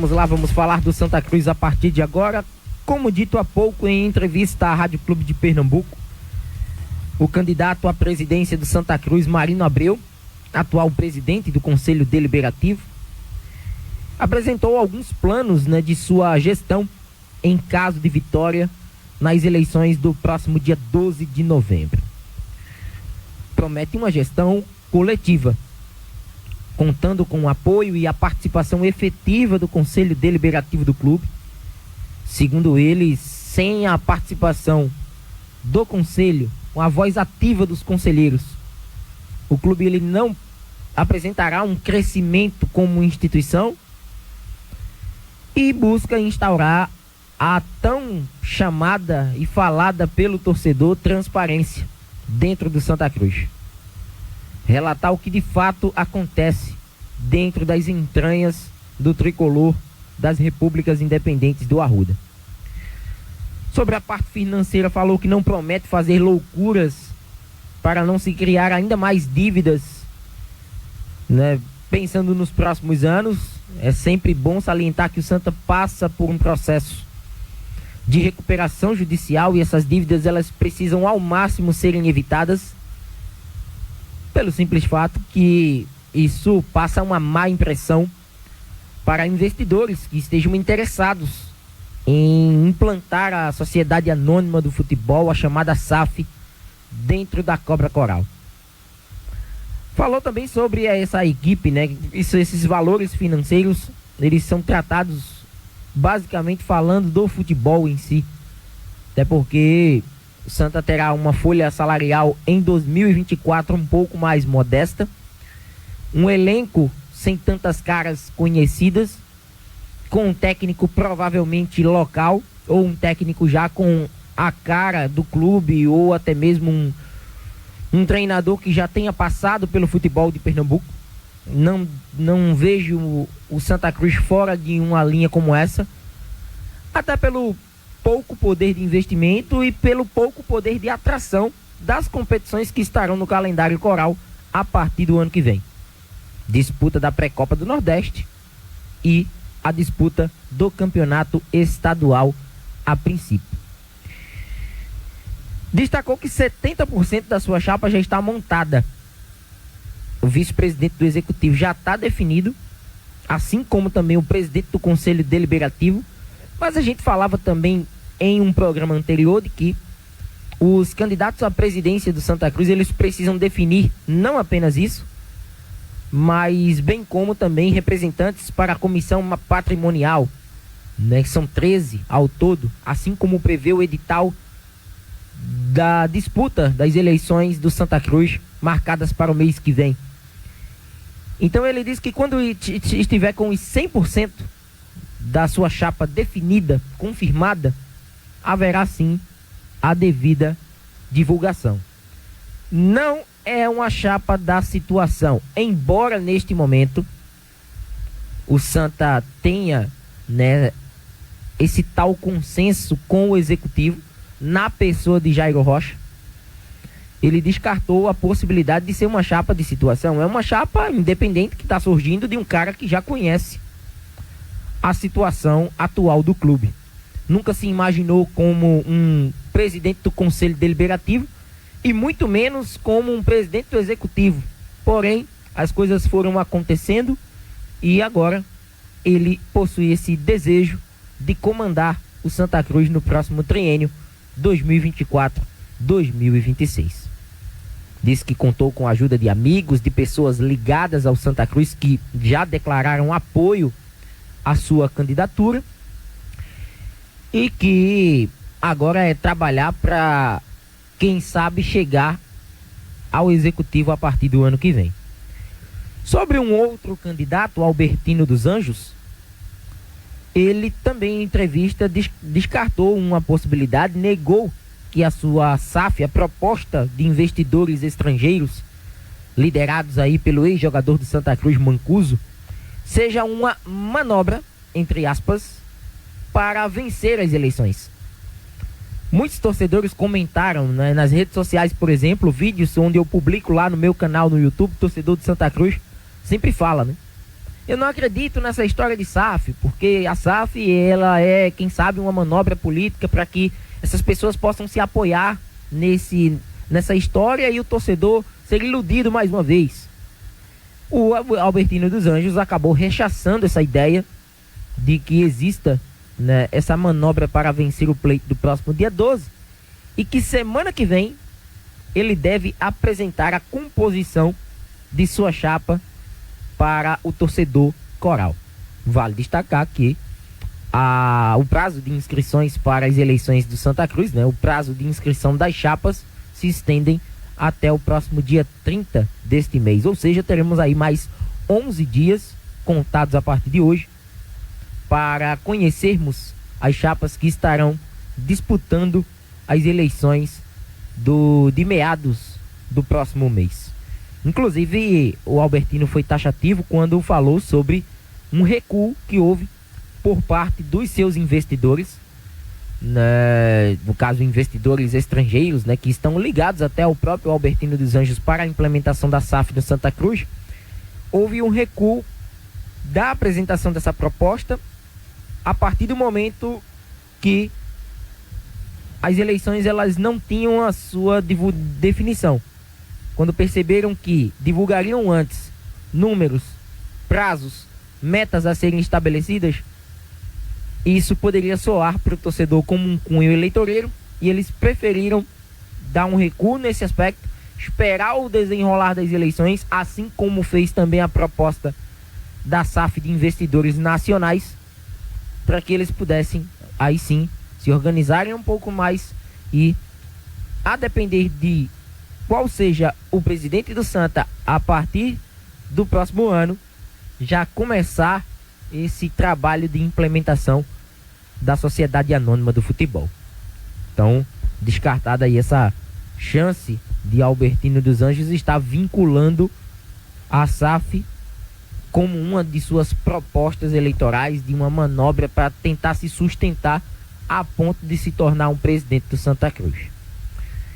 Vamos lá, vamos falar do Santa Cruz a partir de agora. Como dito há pouco em entrevista à Rádio Clube de Pernambuco, o candidato à presidência do Santa Cruz, Marino Abreu, atual presidente do Conselho Deliberativo, apresentou alguns planos, de sua gestão em caso de vitória nas eleições do próximo dia 12 de novembro. Promete uma gestão coletiva, contando com o apoio e a participação efetiva do Conselho Deliberativo do clube. Segundo ele, sem a participação do Conselho, com a voz ativa dos conselheiros, o clube ele não apresentará um crescimento como instituição, e busca instaurar a tão chamada e falada pelo torcedor transparência dentro do Santa Cruz. Relatar o que de fato acontece dentro das entranhas do tricolor das repúblicas independentes do Arruda. Sobre a parte financeira, falou que não promete fazer loucuras para não se criar ainda mais dívidas, pensando nos próximos anos. É sempre bom salientar que o Santa passa por um processo de recuperação judicial e essas dívidas elas precisam ao máximo serem evitadas, pelo simples fato que isso passa uma má impressão para investidores que estejam interessados em implantar a Sociedade Anônima do Futebol, a chamada SAF, dentro da Cobra Coral. Falou também sobre essa equipe, esses valores financeiros, eles são tratados basicamente falando do futebol em si, até porque o Santa terá uma folha salarial em 2024 um pouco mais modesta, um elenco sem tantas caras conhecidas, com um técnico provavelmente local, ou um técnico já com a cara do clube, ou até mesmo um treinador que já tenha passado pelo futebol de Pernambuco. Não vejo o Santa Cruz fora de uma linha como essa, até pelo pouco poder de investimento e pelo pouco poder de atração das competições que estarão no calendário coral a partir do ano que vem. Disputa da Pré-Copa do Nordeste e a disputa do campeonato estadual a princípio. Destacou que 70% da sua chapa já está montada. O vice-presidente do executivo já está definido, assim como também o presidente do Conselho Deliberativo. Mas a gente falava também em um programa anterior de que os candidatos à presidência do Santa Cruz, eles precisam definir não apenas isso, mas bem como também representantes para a comissão patrimonial, que são 13 ao todo, assim como prevê o edital da disputa das eleições do Santa Cruz, marcadas para o mês que vem. Então ele diz que quando estiver com os 100% da sua chapa definida, confirmada, haverá sim a devida divulgação. Não é uma chapa da situação, embora neste momento o Santa tenha esse tal consenso com o executivo na pessoa de Jairo Rocha. Ele descartou a possibilidade de ser uma chapa de situação. É uma chapa independente que está surgindo de um cara que já conhece a situação atual do clube. Nunca se imaginou como um presidente do Conselho Deliberativo e muito menos como um presidente do Executivo. Porém, as coisas foram acontecendo e agora ele possui esse desejo de comandar o Santa Cruz no próximo triênio 2024-2026. Diz que contou com a ajuda de amigos, de pessoas ligadas ao Santa Cruz que já declararam apoio à sua candidatura e que agora é trabalhar para, quem sabe, chegar ao executivo a partir do ano que vem. Sobre um outro candidato, Albertino dos Anjos, ele também em entrevista descartou uma possibilidade, negou que a sua SAF, a proposta de investidores estrangeiros, liderados aí pelo ex-jogador do Santa Cruz, Mancuso, seja uma manobra, entre aspas, para vencer as eleições. Muitos torcedores comentaram, nas redes sociais, por exemplo, vídeos onde eu publico lá no meu canal no YouTube, torcedor de Santa Cruz sempre fala, Eu não acredito nessa história de SAF, porque a SAF, ela é, quem sabe, uma manobra política para que essas pessoas possam se apoiar nessa história e o torcedor ser iludido mais uma vez. O Albertino dos Anjos acabou rechaçando essa ideia de que exista, né, essa manobra para vencer o pleito do próximo dia 12 e que semana que vem ele deve apresentar a composição de sua chapa para o torcedor coral. Vale destacar que o prazo de inscrições para as eleições do Santa Cruz, né, o prazo de inscrição das chapas se estendem até o próximo dia 30 deste mês, ou seja, teremos aí mais 11 dias contados a partir de hoje para conhecermos as chapas que estarão disputando as eleições de meados do próximo mês. Inclusive, o Albertino foi taxativo quando falou sobre um recuo que houve por parte dos seus investidores, né, no caso investidores estrangeiros, né, que estão ligados até ao próprio Albertino dos Anjos para a implementação da SAF no Santa Cruz. Houve um recuo da apresentação dessa proposta a partir do momento que as eleições elas não tinham a sua definição. Quando perceberam que divulgariam antes números, prazos, metas a serem estabelecidas, isso poderia soar para o torcedor como um cunho eleitoreiro, e eles preferiram dar um recuo nesse aspecto, esperar o desenrolar das eleições, assim como fez também a proposta da SAF de investidores nacionais, para que eles pudessem, aí sim, se organizarem um pouco mais e, a depender de qual seja o presidente do Santa a partir do próximo ano, já começar esse trabalho de implementação da Sociedade Anônima do Futebol. Então, descartada aí essa chance de Albertino dos Anjos estar vinculando a SAF como uma de suas propostas eleitorais, de uma manobra para tentar se sustentar a ponto de se tornar um presidente do Santa Cruz.